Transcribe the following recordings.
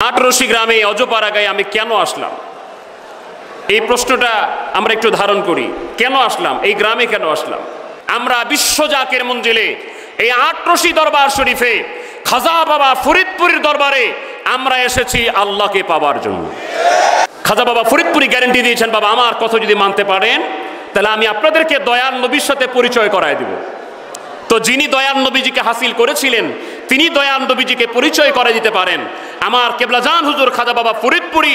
আটরশি গ্রামে অজপাড়াগায় আমি কেন আসলাম, এই প্রশ্নটা আমরা একটু ধারণ করি। কেন আসলাম, এই গ্রামে কেন আসলাম? আমরা বিশ্ব জাকের মঞ্জিলে এই আটরশি দরবার শরীফে খাজা বাবা ফরিদপুরীর দরবারে আমরা এসেছি আল্লাহকে পাওয়ার জন্য। খাজা বাবা ফরিদপুরি গ্যারান্টি দিয়েছেন, বাবা আমার কথা যদি মানতে পারেন তাহলে আমি আপনাদেরকে দয়াল নবীর সাথে পরিচয় করায় দিব। তো যিনি দয়াল নবীজিকে হাসিল করেছিলেন তিনি দয়াল নবীজিকে পরিচয় করে দিতে পারেন। আমার কেবলাজান হুজুর খাজা বাবা ফরিদপুরি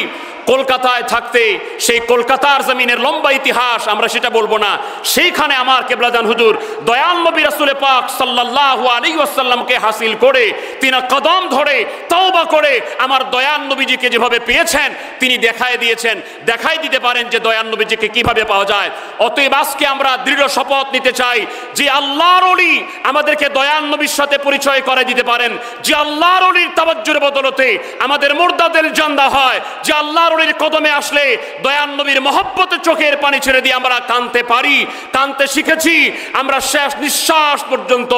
কলকাতায় থাকতে সেই কলকাতার জমিনের লম্বা ইতিহাস আমরা সেটা বলবো না, সেইখানে আমার কেবলাজান হুজুর দয়াল নবী রাসূল পাক সাল্লাল্লাহু আলাইহি ওয়াসাল্লামকে হাসিল করে তিনি কদম ধরে তওবা করে আমার দয়াল নবীজিকে যেভাবে পেয়েছেন তিনি দেখায় দিয়েছেন, দেখাই দিতে পারেন যে দয়াল নবীজিকে কিভাবে পাওয়া যায়। অতএব আজকে আমরা দৃঢ় শপথ নিতে চাই যে আল্লাহর ওলি আমাদেরকে দয়াল নবীর সাথে পরিচয় করে দিতে পারেন, যে আল্লাহর ওলির তাওয়াজ্জুর বদলতে আমাদের মুর্দাদের জান্দা হয়, যে আল্লাহর ওলির কদমে আসলে দয়াল নবীর মহব্বতে চোখের পানি ছেড়ে দিয়ে আমরা কাঁদতে পারি, কাঁদতে শিখেছি। আমরা শেষ নিঃশ্বাস পর্যন্ত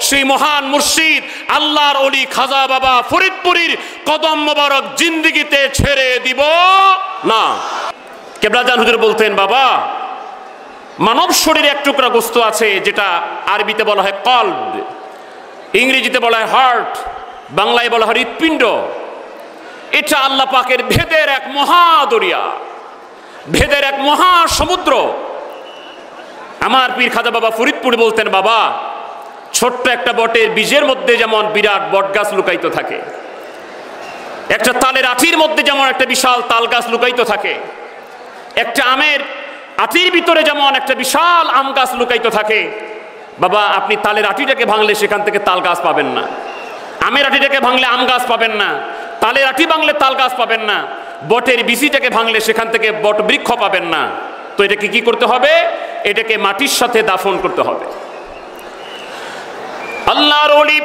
সেই মহান মুর্শিদ আল্লাহর ওলি খাজা বাবা ফরিদপুরীর কদম মোবারক জিন্দেগিতে ছেড়ে দিব না। কেবলাজান হুজুর বলতেন, বাবা মানব শরীরে এক টুকরা গোস্ত আছে যেটা আরবিতে বলা হয় কলব, ইংরেজিতে বলা হয় হার্ট, বাংলায় বলা হয় হৃৎপিণ্ড। এটা আল্লাহ পাকের ভেদের এক মহাদরিয়া, ভেদের এক মহাসমুদ্র। আমার পীর খাজা বাবা ফরিদপুর বলতেন, বাবা ছোট্ট একটা বটের বীজের মধ্যে যেমন বিরাট বট গাছ লুকায়িত থাকে, একটা তালের আঠির মধ্যে যেমন একটা বিশাল তাল গাছ লুকায়িত থাকে, একটা আমের আটির ভিতরে যেমন একটা বিশাল আম গাছ লুকায়িত থাকে। বাবা আপনি তালের আটিটাকে ভাঙলে সেখান থেকে তাল গাছ পাবেন না, আমের আটিটাকে ভাঙলে আম গাছ পাবেন না, তালের আটি ভাঙলে তাল গাছ পাবেন না, বটের বিচিটাকে ভাঙলে সেখান থেকে বট বৃক্ষ পাবেন না। তো এটাকে কি করতে হবে? এটাকে মাটির সাথে দাফন করতে হবে। আল্লাহর ওলি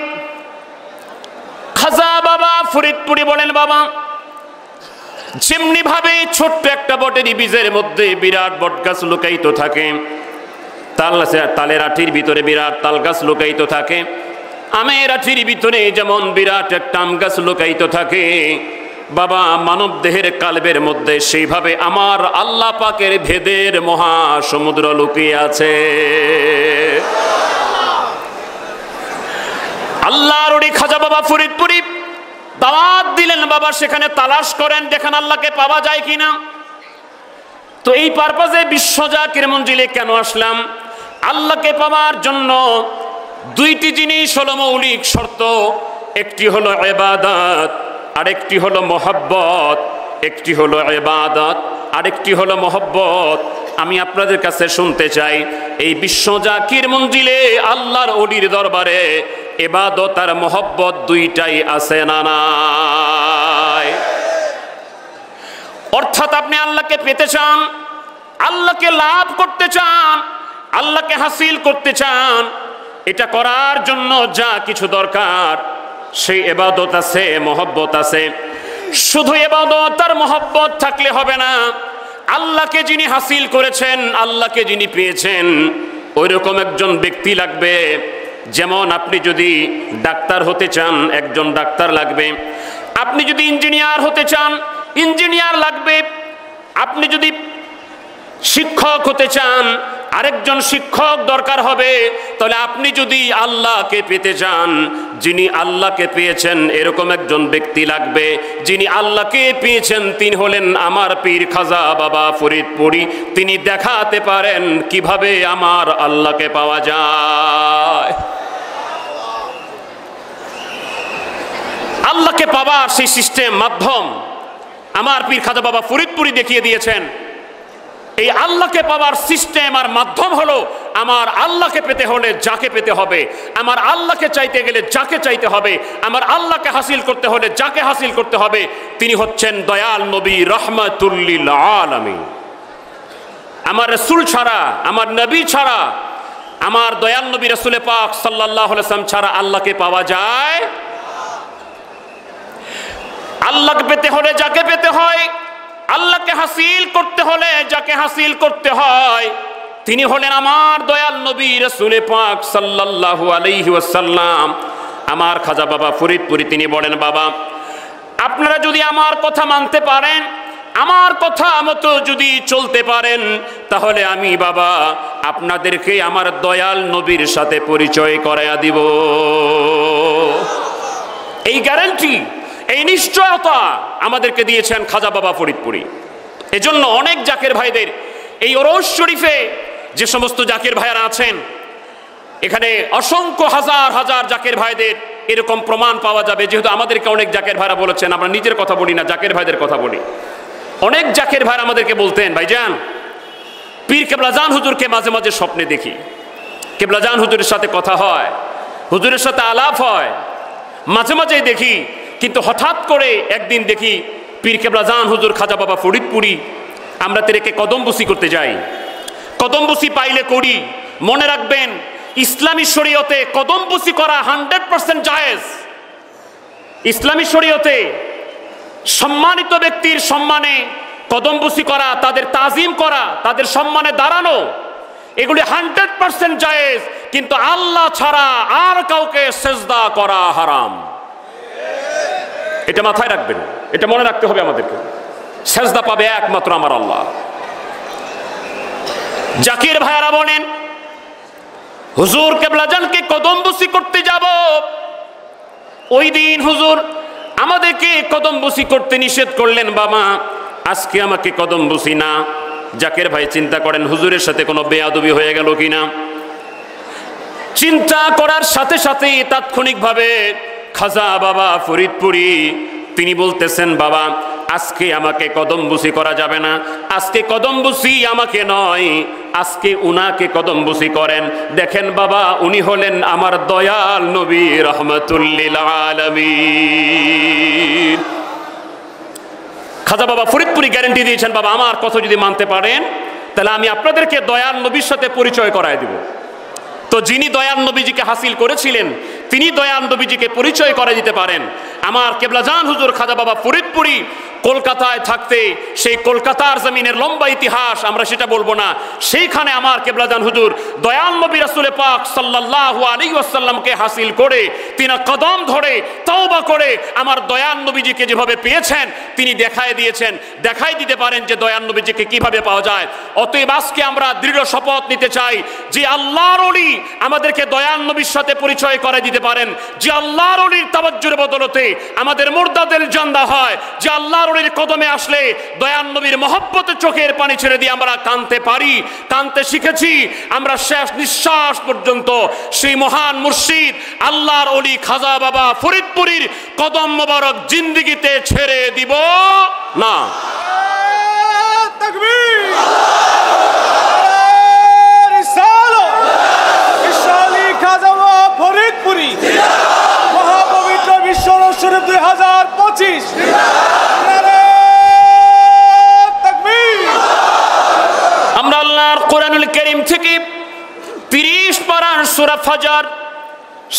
খাজা বাবা ফরিদপুরি বলেন, বাবা যেমনি ভাবে ছোট্ট একটা বটের বীজের মধ্যে বিরাট বট গাছ লুকায়িত থাকে, তালের আঠির ভিতরে বিরাট তাল গাছ লুকায়িত থাকে, আমের আঠির ভিতরে যেমন বিরাট একটা আম গাছ লুকায়িত থাকে, বাবা মানব দেহের কালবের মধ্যে সেইভাবে আমার আল্লাহ পাকের ভেদের মহাসমুদ্র লুকিয়ে আছে। আল্লাহর ওলি খাজা বাবা ফরিদপুরি দাওয়াত দিলেন, বাবা সেখানে তালাশ করেন, দেখেন আল্লাহকে পাওয়া যায় কিনা। তো এই পারপাজে বিশ্ব জাকির মঞ্জিলে কেন আসলাম? আল্লাহকে পাওয়ার জন্য দুইটি জিনিস হলো মৌলিক শর্ত, একটি হলো ইবাদত আরেকটি হলো মহব্বত। একটি হলো ইবাদত আরেকটি হলো মহব্বত। আমি আপনাদের কাছে শুনতে চাই, এই বিশ্ব জাকির মঞ্জিলে আল্লাহর ওলির দরবারে ইবাদত আর মহব্বত দুইটাই আছে না নাই? অর্থাৎ আপনি আল্লাহকে পেতে চান, আল্লাহকে লাভ করতে চান, আল্লাহকে হাসিল করতে চান, এটা করার জন্য যা কিছু দরকার সেই ইবাদত আছে, মহব্বত আছে। শুধু ইবাদত আর মহব্বত থাকলে হবে না। আল্লাহকে যিনি হাসিল করেছেন, আল্লাহকে যিনি পেয়েছেন, ওইরকম একজন ব্যক্তি লাগবে। যেমন আপনি যদি ডাক্তার হতে চান, একজন ডাক্তার লাগবে। আপনি যদি ইঞ্জিনিয়ার হতে চান, ইঞ্জিনিয়ার লাগবে। আপনি যদি শিক্ষক হতে চান, আরেকজন শিক্ষক দরকার হবে। তাহলে আপনি যদি আল্লাহকে পেতে চান, যিনি আল্লাহকে পেয়েছেন এরকম একজন ব্যক্তি লাগবে। যিনি আল্লাহকে পেয়েছেন তিনি হলেন আমার পীর খাজা বাবা ফরিদপুরি। তিনি দেখাতে পারেন কিভাবে আমার আল্লাহকে পাওয়া যায়। আল্লাহকে পাওয়ার সেই সিস্টেম, মাধ্যম আমার পীর খাজা বাবা ফরিদপুরি দেখিয়ে দিয়েছেন। এই আল্লাহকে পাওয়ার সিস্টেম আর মাধ্যম হলো, আমার আল্লাহকে পেতে হলে যাকে পেতে হবে, আমার আল্লাহকে চাইতে গেলে যাকে চাইতে হবে, আমার আল্লাহকে হাসিল করতে হলে যাকে হাসিল করতে হবে, তিনি হচ্ছেন দয়াল নবী রাহমাতুল লিল আলামিন। আমার রাসূল ছাড়া, আমার নবী ছাড়া, আমার দয়াল নবী রাসূল পাক সাল্লাল্লাহু আলাইহি ওয়াসাল্লাম ছাড়া আল্লাহকে পাওয়া যায়? আল্লাহকে পেতে হলে যাকে পেতে হয়, আল্লাহকে হাসিল করতে হলে যাকে হাসিল করতে হয়, তিনি হলেন আমার দয়াল নবী রাসূল পাক সাল্লাল্লাহু আলাইহি ওয়াসাল্লাম। আমার খাজা বাবা ফরিদপুরি তিনি বলেন, বাবা আপনারা যদি আমার কথা মানতে পারেন, আমার কথা মতো যদি চলতে পারেন, তাহলে আমি বাবা আপনাদেরকে আমার দয়াল নবীর সাথে পরিচয় করায়া দিব। এই গ্যারান্টি, এই নিশ্চয়তা আমাদেরকে দিয়েছেন খাজা বাবা ফরিদপুরি। এজন্য অনেক জাকের ভাইদের এই ওরস শরীফে যে সমস্ত জাকের ভাইয়ারা আছেন, এখানে অসংখ্য হাজার হাজার জাকের ভাইদের এরকম প্রমাণ পাওয়া যাবে। যেহেতু আমাদেরকে অনেক জাকের ভাইরা বলেছেন, আমরা নিজের কথা বলি না, জাকের ভাইদের কথা বলি। অনেক জাকের ভাইরা আমাদেরকে বলতেন, ভাইজান পীর কেবলাজান হুজুরকে মাঝে মাঝে স্বপ্নে দেখি, কেবলাজান হুজুরের সাথে কথা হয়, হুজুরের সাথে আলাপ হয়, মাঝে মাঝেই দেখি। কিন্তু হঠাৎ করে একদিন দেখি পীর কেবলাজান হুজুর খাজা বাবা ফরিদপুরি, আমরা তেরেকে কদমবুসি করতে যাই। কদমবুসি পাইলে করি। মনে রাখবেন, ইসলামী শরীয়তে কদমবুসি করা 100% জায়েজ। ইসলামী শরীয়তে সম্মানিত ব্যক্তির সম্মানে কদমবুসি করা, তাদের তাজিম করা, তাদের সম্মানে দাঁড়ানো, এগুলি 100% জায়েজ। কিন্তু আল্লাহ ছাড়া আর কাউকে সেজদা করা হারাম। এটা মাথায় রাখবেন, এটা মনে রাখতে হবে আমাদেরকে। সেজদা পাবে একমাত্র আমার আল্লাহ। জাকির ভাইয়ারা বলেন, হুজুর কেবলাজানকে কদমবুসি করতে যাব। ওই দিন হুজুর আমাদেরকে কদমবুসি করতে নিষেধ করলেন। বাবা আজকে আমাকে কদমবুসি না। জাকির ভাই চিন্তা করেন হুজুরের সাথে কোনো বেয়াদবি হয়ে গেল কিনা। চিন্তা করার সাথে সাথে তাৎক্ষণিকভাবে খাজা বাবা ফরিদপুরি তিনি বলতেছেন, বাবা আজকে আমাকে কদমবুসি করা যাবে না। আজকে কদমবুসি আমাকে নয়, আজকে উনাকে কদমবুসি করেন। দেখেন বাবা, উনি হলেন আমার দয়াল নবী রাহমাতুল লিল আলামিন। খাজা বাবা ফরিদপুরি গ্যারান্টি দিয়েছেন, বাবা আমার কথা যদি মানতে পারেন, তাহলে আমি আপনাদেরকে দয়াল নবীর সাথে পরিচয় করায় দিব। তো যিনি দয়াল নবীজিকে হাসিল করেছিলেন, তিনি দয়াল নবীজিকে পরিচয় করে দিতে পারেন। আমার কেবলাজান হুজুর খাজা বাবা ফরিদপুরি কলকাতায় থাকতে, সেই কলকাতার জমিনের লম্বা ইতিহাস আমরা সেটা বলবো না, সেইখানে আমার কেবলাজান হুজুর দয়াল নবী রাসূল পাক সাল্লাল্লাহু আলাইহি ওয়াসাল্লামকে হাসিল করে, তিনি কদম ধরে তওবা করে আমার দয়াল নবীজিকে যেভাবে পেয়েছেন, তিনি দেখায় দিয়েছেন। দেখাই দিতে পারেন যে দয়াল নবীজিকে কিভাবে পাওয়া যায়। অতএব আজকে আমরা দৃঢ় শপথ নিতে চাই যে আল্লাহর ওলি আমাদেরকে দয়াল নবীর সাথে পরিচয় করে দিতে পারেন। যে আল্লাহর ওলির তাওয়াজ্জুর বদলতে আমাদের মুর্দাদের জান্দা হয়, যে আল্লাহর ওলির কদমে আসলে দয়াল নবীর মহব্বতে চোখের পানি ছেড়ে দিয়ে আমরা কাঁদতে পারি, কাঁদতে শিখেছি। আমরা শেষ নিঃশ্বাস পর্যন্ত সেই মহান মুর্শিদ আল্লাহর ওলি খাজা বাবা ফরিদপুরির কদম মোবারক জিন্দেগিতে ছেড়ে দিব না। তাকবীর। ফরিদপুরি মহাপবিত্র বিশ্ব শরীফ 2025। আমরা আল্লাহর কোরআনুল কারীম থেকে 30 পারার সূরা ফাজর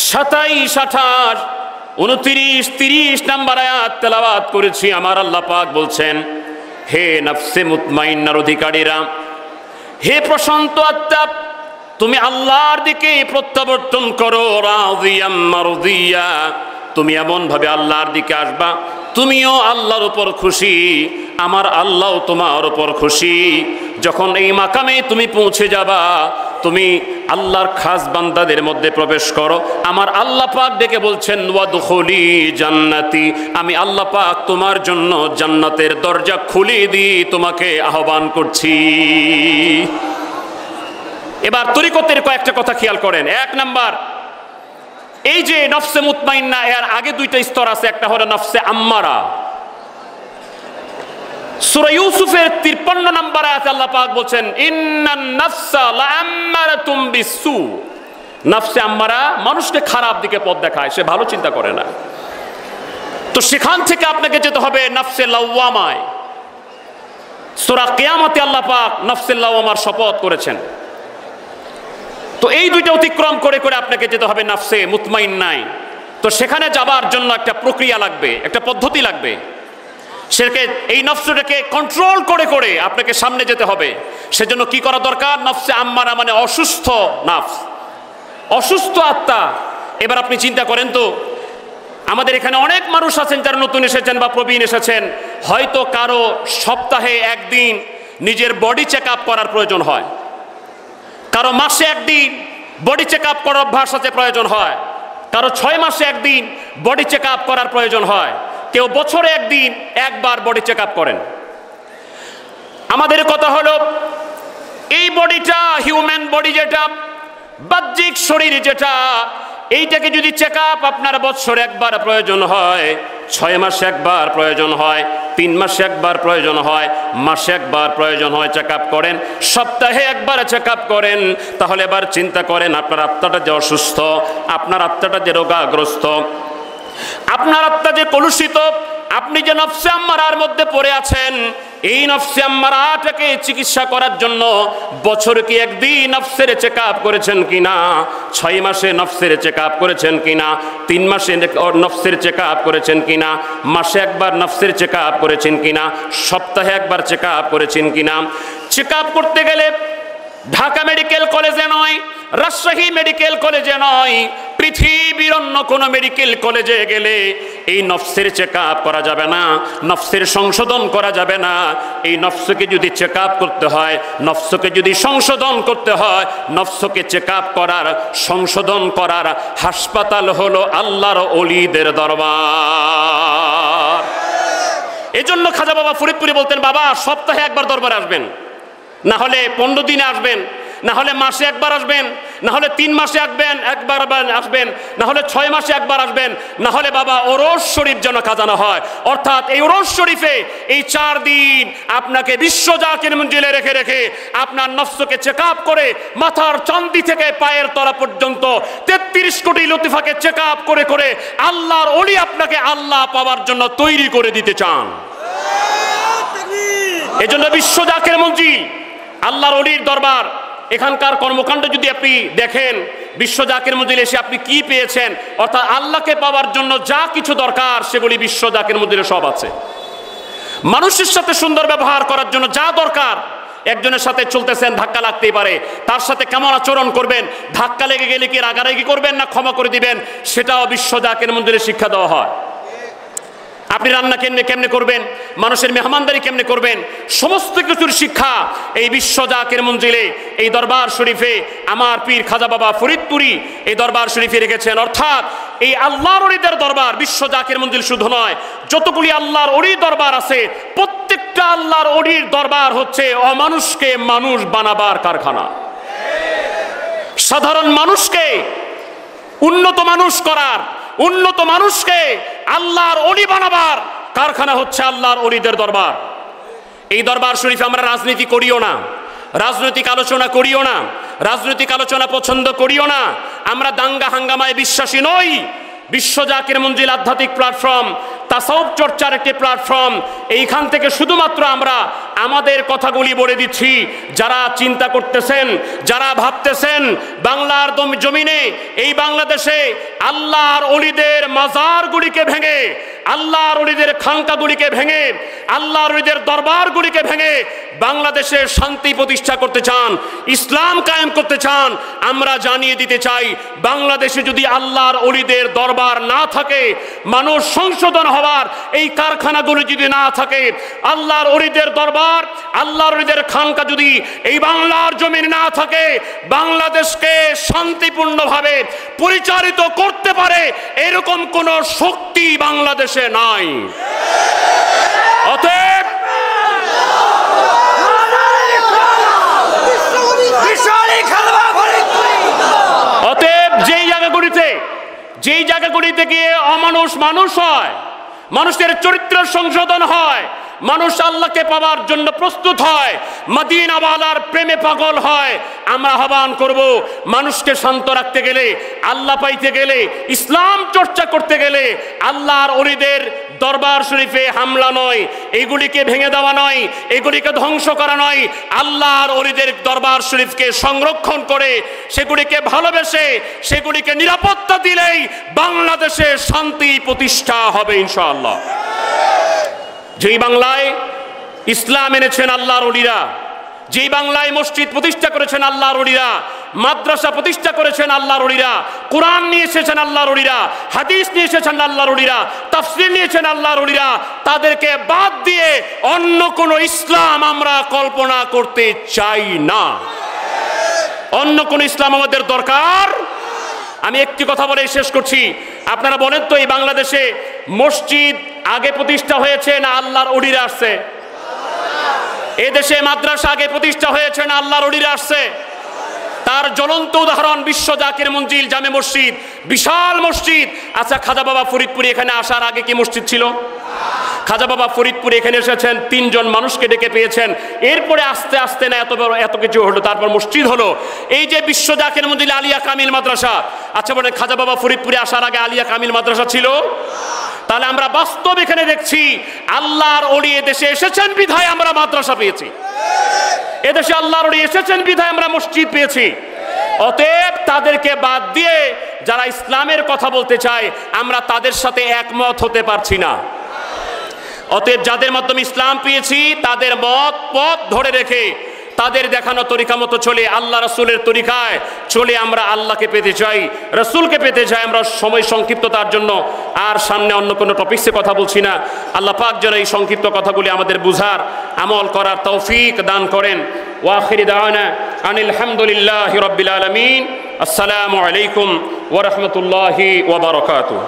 27, 28, 29, 30 নম্বর আয়াত তেলাওয়াত করেছি। আমার আল্লাহ পাক বলছেন, হে নফসে মুতমাইন্নার অধিকারীরা, হে প্রশান্ত আত্মা, তুমি আল্লাহর দিকে প্রত্যাবর্তন করো। রাদিয়াম মারদিয়া, তুমি এমন ভাবে আল্লাহর দিকে আসবা তুমিও আল্লাহর উপর খুশি, আমার আল্লাহও তোমার উপর খুশি। যখন এই মাকামে তুমি পৌঁছে যাবা, তুমি আল্লাহর খাস বান্দাদের মধ্যে প্রবেশ করো। আমার আল্লাহ পাক ডেকে বলছেন, ওয়াদখুলি জান্নাতি, আমি আল্লাহ পাক তোমার জন্য জান্নাতের দরজা খুলে দিই, তোমাকে আহ্বান করছি। এবার তরিকতের কয়েকটা কথা খেয়াল করেন। 1 নাম্বার, এই যে নফসে মুতমাইন্না, এর আগে 2টা স্তর আছে। একটা হলো নফসে আম্মারা। সূরা ইউসুফের 53 নম্বর আয়াতে আল্লাহ পাক বলছেন, ইন্নান নাফসা লাআম্মারাতুম বিসসু। নফসে আম্মারা মানুষকে খারাপ দিকে পথ দেখায়, সে ভালো চিন্তা করে না। তো সেখান থেকে আপনাকে যেতে হবে নফসে লাওয়ামায়। সূরা কিয়ামতে আল্লাহ পাক নফসে লাওয়ামার শপথ করেছেন। তো এই 2টা অতিক্রম করে করে আপনাকে যেতে হবে নফসে মুতমাইন্নায়। তো সেখানে যাবার জন্য একটা প্রক্রিয়া লাগবে, একটা পদ্ধতি লাগবে। সেটাকে, এই নফসটাকে কন্ট্রোল করে করে আপনাকে সামনে যেতে হবে। সেজন্য কি করা দরকার? নফসে আম্মারা মানে অসুস্থ নফস, অসুস্থ আত্মা। এবার আপনি চিন্তা করেন তো, আমাদের এখানে অনেক মানুষ আছেন যারা নতুন এসেছেন বা প্রবীণ এসেছেন, হয়তো কারো সপ্তাহে একদিন নিজের বডি চেক আপ করার প্রয়োজন হয়, কারো মাসে একদিন বডি চেক আপ করার অভ্যাস আছে, প্রয়োজন হয়, কারো 6 মাসে একদিন বডি চেক আপ করার প্রয়োজন হয়, কেউ বছরে একদিন একবার বডি চেক আপ করেন। আমাদের কথা হলো এই বডিটা, হিউম্যান বডি যেটা, বাহ্যিক শরীর যেটা, এইটাকে যদি চেক আপ আপনার বছরে একবার প্রয়োজন হয়, 6 মাসে একবার প্রয়োজন হয়, 3 মাসে একবার প্রয়োজন হয়, মাসে একবার প্রয়োজন হয়, চেক আপ করেন, সপ্তাহে একবার চেক আপ করেন, তাহলে এবার চিন্তা করেন আপনার আত্মাটা যে অসুস্থ, আপনার আত্মাটা যে রোগাগ্রস্ত, আপনার আত্মা যে কলুষিত, আপনি যে নফসে আম্মারার মধ্যে পড়ে আছেন, এই নফসে আম্মারাটাকে চিকিৎসা করার জন্য বছরে কি একদিন নফসের চেক আপ করেছেন কিনা, 6 মাসে নফসের চেক আপ করেছেন কিনা, 3 মাসে নফসের চেক আপ করেছেন কিনা, মাসে একবার নফসের চেক আপ করেছেন কিনা, সপ্তাহে একবার চেক আপ করেছেন কিনা? চেক আপ করতে গেলে ঢাকা মেডিকেল কলেজে নয়, রাজশাহী মেডিকেল কলেজে নয়, পৃথিবীর অন্য কোনো মেডিকেল কলেজে গেলে এই নফসের চেক আপ করা যাবে না, নফসের সংশোধন করা যাবে না। এই নফসকে যদি চেক আপ করতে হয়, নফসকে যদি সংশোধন করতে হয়, নফসকে চেক আপ করার, সংশোধন করার হাসপাতাল হলো আল্লাহর ওলিদের দরবার। এজন্য খাজা বাবা ফরিদপুরি বলতেন, বাবা সপ্তাহে একবার দরবারে আসবেন, না হলে 15 দিনে আসবেন, না হলে মাসে একবার আসবেন, না হলে 3 মাসে একবার আসবেন, না হলে 6 মাসে একবার আসবেন, না হলে বাবা ওরস শরীফ যেন কাজানো হয়। অর্থাৎ এই ওরস শরীফে এই 4 দিন আপনাকে বিশ্ব জাকির মঞ্জিলে রেখে রেখে আপনার নফসকে চেক আপ করে মাথার চান্দি থেকে পায়ের তলা পর্যন্ত 33 কোটি লতিফাকে চেক আপ করে করে আল্লাহর ওলি আপনাকে আল্লাহ পাওয়ার জন্য তৈরি করে দিতে চান। এজন্য বিশ্ব জাকির মঞ্জিল আল্লাহর ওলির দরবার। এখানকার কর্মকাণ্ড যদি আপনি দেখেন, বিশ্ব জাকির মঞ্জিলে এসে আপনি কি পেয়েছেন, অর্থাৎ আল্লাহকে পাওয়ার জন্য যা কিছু দরকার সেগুলি বিশ্ব জাকির মঞ্জিলে সব আছে। মানুষের সাথে সুন্দর ব্যবহার করার জন্য যা দরকার, একজনের সাথে চলতেছেন, ধাক্কা লাগতেই পারে, তার সাথে কেমন আচরণ করবেন, ধাক্কা লেগে গেলে কি রাগারাগি করবেন না ক্ষমা করে দিবেন, সেটাও বিশ্ব জাকির মঞ্জিলে শিক্ষা দেওয়া হয়। আপনি রান্না কেমনে করবেন, মানুষের মেহমানদারি কেমনে করবেন, সমস্ত কিছুর শিক্ষা এই বিশ্ব জাকির মঞ্জিলে, এই দরবার শরীফে আমার পীর খাজা বাবা ফরিদপুরি এই দরবার শরীফে রেখেছেন। অর্থাৎ এই আল্লাহর ওলিদের দরবার বিশ্ব জাকির মঞ্জিল শুধু নয়, যতগুলি আল্লাহর ওলি দরবার আছে প্রত্যেকটা আল্লাহর ওলির দরবার হচ্ছে অমানুষকে মানুষ বানাবার কারখানা। সাধারণ মানুষকে উন্নত মানুষ করার, উন্নত মানুষকে আল্লাহর ওলি বানাবার কারখানা হচ্ছে আল্লাহর ওলিদের দরবার। এই দরবার শরীফে আমরা রাজনীতি করিও না, রাজনৈতিক আলোচনা করিও না, রাজনৈতিক আলোচনা পছন্দ করিও না, আমরা দাঙ্গা হাঙ্গামায় বিশ্বাসী নই। বিশ্ব জাকির মঞ্জিল আধ্যাত্মিক প্ল্যাটফর্ম, তাসাউফ চর্চার একটি প্ল্যাটফর্ম। এইখান থেকে শুধুমাত্র আমরা আমাদের কথাগুলি বলে দিচ্ছি। যারা চিন্তা করতেছেন, যারা ভাবতেছেন বাংলার জমিনে, এই বাংলাদেশে আল্লাহর ওলিদের মাজারগুলিকে ভেঙে, আল্লাহর ওলিদের খানকাগুলিকে ভেঙে, আল্লাহর ওলিদের দরবারগুলিকে ভেঙে বাংলাদেশে শান্তি প্রতিষ্ঠা করতে চান, ইসলাম কায়েম করতে চান, আমরা জানিয়ে দিতে চাই, বাংলাদেশে যদি আল্লাহর ওলিদের দরবার না থাকে, মানুষ সংশোধন হওয়ার এই কারখানাগুলি যদি না থাকে, আল্লাহর ওলিদের দরবার, আল্লাহর ওলিদের খানকা যদি এই বাংলার জমিন না থাকে, বাংলাদেশকে শান্তিপূর্ণভাবে পরিচালিত করতে পারে এরকম কোন শক্তি বাংলাদেশে নাই। অতএব যেই জায়গাগুলিতে গিয়ে অমানুষ মানুষ হয়, মানুষের চরিত্র সংশোধন হয়, মানুষ আল্লাহকে পাওয়ার জন্য প্রস্তুত হয়, মদিনাওয়ালার প্রেমে পাগল হয়, আমরা আহ্বান করব, মানুষকে শান্ত রাখতে গেলে, আল্লাহ পাইতে গেলে, ইসলাম চর্চা করতে গেলে আল্লাহর ওলিদের দরবার শরীফে হামলা নয়, এগুলিকে ভেঙে দেওয়া নয়, এগুলিকে ধ্বংস করা নয়, আল্লাহর ওলিদের দরবার শরীফকে সংরক্ষণ করে সেগুলিকে ভালোবেসে সেগুলিকে নিরাপত্তা দিলেই বাংলাদেশে শান্তি প্রতিষ্ঠা হবে ইনশাআল্লাহ। যেই বাংলায় ইসলাম এনেছেন আল্লাহর ওলিরা, যেই বাংলায় মসজিদ প্রতিষ্ঠা করেছেন আল্লাহর ওলিরা, মাদ্রাসা প্রতিষ্ঠা করেছেন আল্লাহর ওলিরা, কোরআন নিয়ে এসেছেন আল্লাহর ওলিরা, হাদিস নিয়ে এসেছেন আল্লাহর ওলিরা, তাফসীর নিয়েছেন আল্লাহর ওলিরা, তাদেরকে বাদ দিয়ে অন্য কোনো ইসলাম আমরা কল্পনা করতে চাই না। অন্য কোন ইসলাম আমাদের দরকার। আমি একটি কথা বলে শেষ করছি। আপনারা বলেন তো, এই বাংলাদেশে মসজিদ আগে প্রতিষ্ঠা হয়েছে না আল্লাহর ওলিরা আসছে? এদেশে মাদ্রাসা আগে প্রতিষ্ঠা হয়েছে না আল্লাহর ওলিরা আসছে? তার জ্বলন্ত উদাহরণ বিশ্ব জাকির মঞ্জিল জামে মসজিদ, বিশাল মসজিদ। আচ্ছা, খাজা বাবা ফরিদপুরে এখানে আসার আগে কি মসজিদ ছিল? খাজা বাবা ফরিদপুরে এখানে এসেছেন, 3 জন মানুষকে ডেকে পেয়েছেন, এরপরে আস্তে আস্তে না এত কিছু হলো, তারপর মসজিদ হলো। এই যে বিশ্ব জাকির মঞ্জিল আলিয়া কামিল মাদ্রাসা, আচ্ছা বলেন খাজা বাবা ফরিদপুরে আসার আগে আলিয়া কামিল মাদ্রাসা ছিল? তাহলে আমরা বাস্তব এখানে দেখছি আল্লাহর ওলি এদেশে এসেছেন বিধায় আমরা মাদ্রাসা পেয়েছি, এদেশে আল্লাহর ওলি এসেছেন বিধায় আমরা মসজিদ পেয়েছি। অতএব তাদেরকে বাদ দিয়ে যারা ইসলামের কথা বলতে চায়, আমরা তাদের সাথে একমত হতে পারছি না। অতএব যাদের মাধ্যমে ইসলাম পেয়েছি তাদের মত পথ ধরে রেখে তাদের দেখানো তরিকা মতো চলে, আল্লাহ রাসূলের তরিকায় চলে আমরা আল্লাহকে পেতে চাই, রাসূলকে পেতে চাই। আমরা সময় সংক্ষিপ্ততার জন্য আর সামনে অন্য কোনো টপিকসে কথা বলছি না। আল্লাহ পাক যেন এই সংক্ষিপ্ত কথাগুলি আমাদের বুঝার, আমল করার তৌফিক দান করেন। ওয়া আখিরি দাওয়ানা আনিল হামদুলিল্লাহি রাব্বিল আলামিন। আসসালামু আলাইকুম ওয়া রাহমাতুল্লাহি ওয়া বারাকাতুহু।